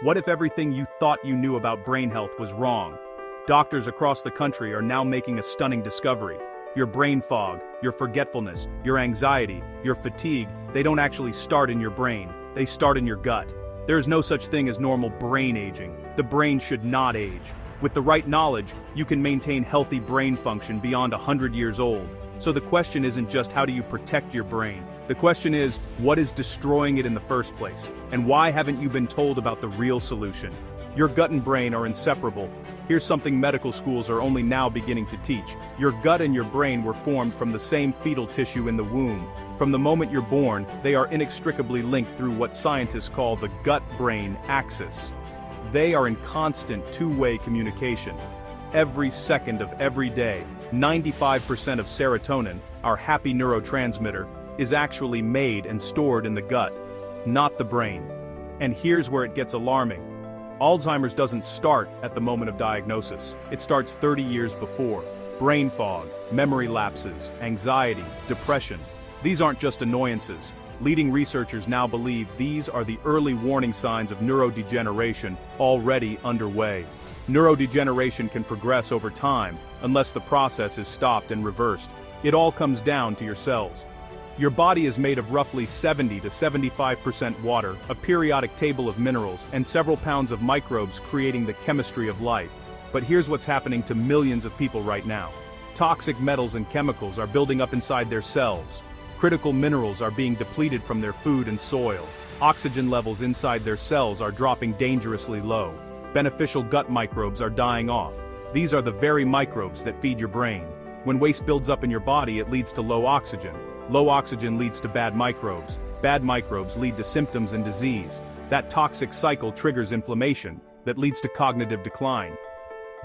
What if everything you thought you knew about brain health was wrong? Doctors across the country are now making a stunning discovery. Your brain fog, your forgetfulness, your anxiety, your fatigue, they don't actually start in your brain, they start in your gut. There is no such thing as normal brain aging. The brain should not age. With the right knowledge, you can maintain healthy brain function beyond 100 years old. So the question isn't just how do you protect your brain? The question is, what is destroying it in the first place? And why haven't you been told about the real solution? Your gut and brain are inseparable. Here's something medical schools are only now beginning to teach. Your gut and your brain were formed from the same fetal tissue in the womb. From the moment you're born, they are inextricably linked through what scientists call the gut-brain axis. They are in constant two-way communication. Every second of every day, 95% of serotonin, our happy neurotransmitter, is actually made and stored in the gut, not the brain. And here's where it gets alarming. Alzheimer's doesn't start at the moment of diagnosis. It starts 30 years before. Brain fog, memory lapses, anxiety, depression. These aren't just annoyances. Leading researchers now believe these are the early warning signs of neurodegeneration already underway. Neurodegeneration can progress over time unless the process is stopped and reversed. It all comes down to your cells. Your body is made of roughly 70 to 75% water, a periodic table of minerals, and several pounds of microbes creating the chemistry of life. But here's what's happening to millions of people right now. Toxic metals and chemicals are building up inside their cells. Critical minerals are being depleted from their food and soil. Oxygen levels inside their cells are dropping dangerously low. Beneficial gut microbes are dying off. These are the very microbes that feed your brain. When waste builds up in your body, it leads to low oxygen. Low oxygen leads to bad microbes. Bad microbes lead to symptoms and disease. That toxic cycle triggers inflammation that leads to cognitive decline.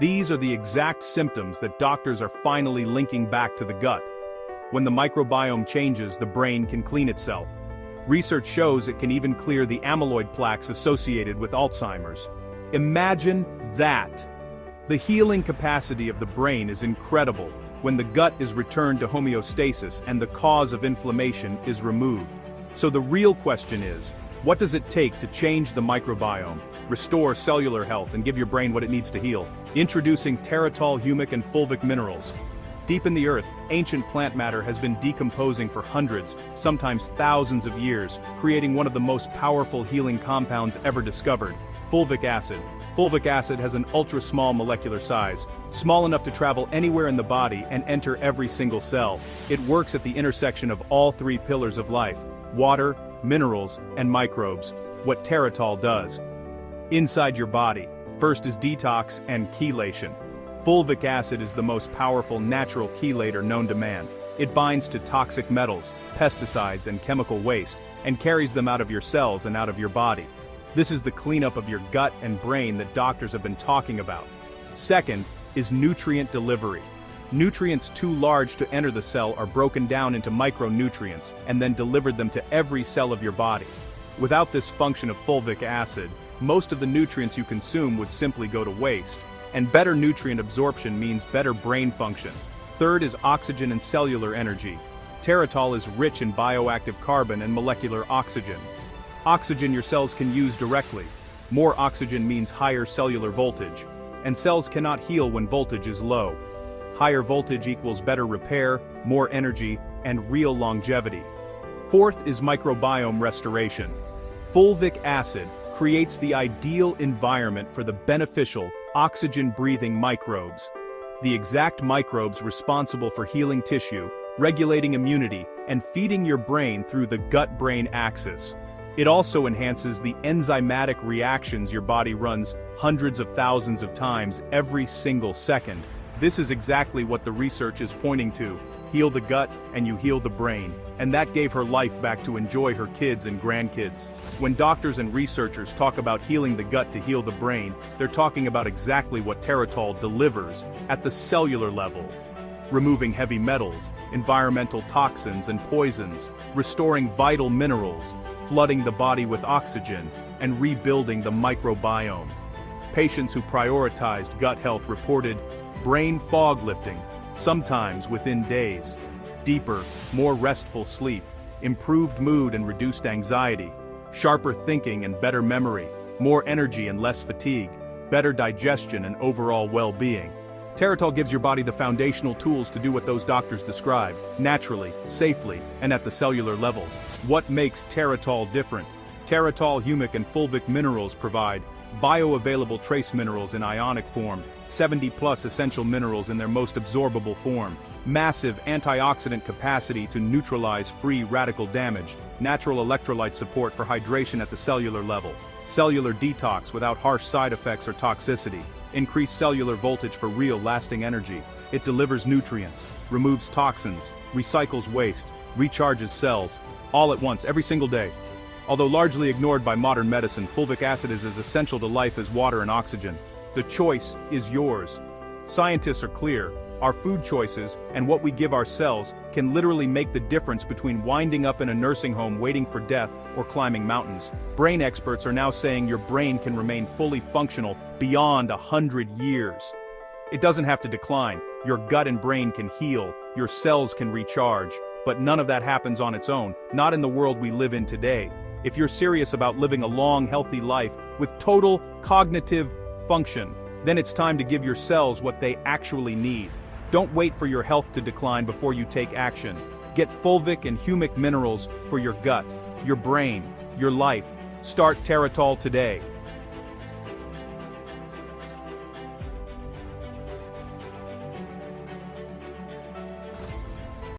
These are the exact symptoms that doctors are finally linking back to the gut. When the microbiome changes, the brain can clean itself. Research shows it can even clear the amyloid plaques associated with Alzheimer's. Imagine that! The healing capacity of the brain is incredible when the gut is returned to homeostasis and the cause of inflammation is removed. So the real question is, what does it take to change the microbiome, restore cellular health, and give your brain what it needs to heal? Introducing Terratol humic and fulvic minerals. Deep in the earth, ancient plant matter has been decomposing for hundreds, sometimes thousands of years, creating one of the most powerful healing compounds ever discovered, fulvic acid. Fulvic acid has an ultra-small molecular size, small enough to travel anywhere in the body and enter every single cell. It works at the intersection of all three pillars of life: water, minerals, and microbes. What Terratol does. Inside your body, first is detox and chelation. Fulvic acid is the most powerful natural chelator known to man. It binds to toxic metals, pesticides, and chemical waste, and carries them out of your cells and out of your body. This is the cleanup of your gut and brain that doctors have been talking about. Second is nutrient delivery. Nutrients too large to enter the cell are broken down into micronutrients and then delivered them to every cell of your body. Without this function of fulvic acid, most of the nutrients you consume would simply go to waste. And better nutrient absorption means better brain function. Third is oxygen and cellular energy. Terratol is rich in bioactive carbon and molecular oxygen. Oxygen your cells can use directly. More oxygen means higher cellular voltage. And cells cannot heal when voltage is low. Higher voltage equals better repair, more energy, and real longevity. Fourth is microbiome restoration. Fulvic acid creates the ideal environment for the beneficial, oxygen-breathing microbes. The exact microbes responsible for healing tissue, regulating immunity, and feeding your brain through the gut-brain axis. It also enhances the enzymatic reactions your body runs hundreds of thousands of times every single second. This is exactly what the research is pointing to. Heal the gut, and you heal the brain. And that gave her life back to enjoy her kids and grandkids. When doctors and researchers talk about healing the gut to heal the brain, they're talking about exactly what Terratol delivers at the cellular level. Removing heavy metals, environmental toxins and poisons, restoring vital minerals, flooding the body with oxygen, and rebuilding the microbiome. Patients who prioritized gut health reported brain fog lifting, sometimes within days, deeper, more restful sleep, improved mood and reduced anxiety, sharper thinking and better memory. more energy and less fatigue, better digestion and overall well-being. Terratol gives your body the foundational tools to do what those doctors describe, naturally, safely, and at the cellular level. What makes Terratol different? Terratol humic and fulvic minerals provide bioavailable trace minerals in ionic form, 70+ essential minerals in their most absorbable form, massive antioxidant capacity to neutralize free radical damage, natural electrolyte support for hydration at the cellular level, cellular detox without harsh side effects or toxicity, increased cellular voltage for real lasting energy. It delivers nutrients, removes toxins, recycles waste, recharges cells, all at once every single day. Although largely ignored by modern medicine, fulvic acid is as essential to life as water and oxygen. The choice is yours. Scientists are clear. Our food choices, and what we give our cells, can literally make the difference between winding up in a nursing home waiting for death or climbing mountains. Brain experts are now saying your brain can remain fully functional beyond 100 years. It doesn't have to decline. Your gut and brain can heal, your cells can recharge, but none of that happens on its own, not in the world we live in today. If you're serious about living a long, healthy life with total cognitive function, then it's time to give your cells what they actually need. Don't wait for your health to decline before you take action. Get fulvic and humic minerals for your gut, your brain, your life. Start Terratol today.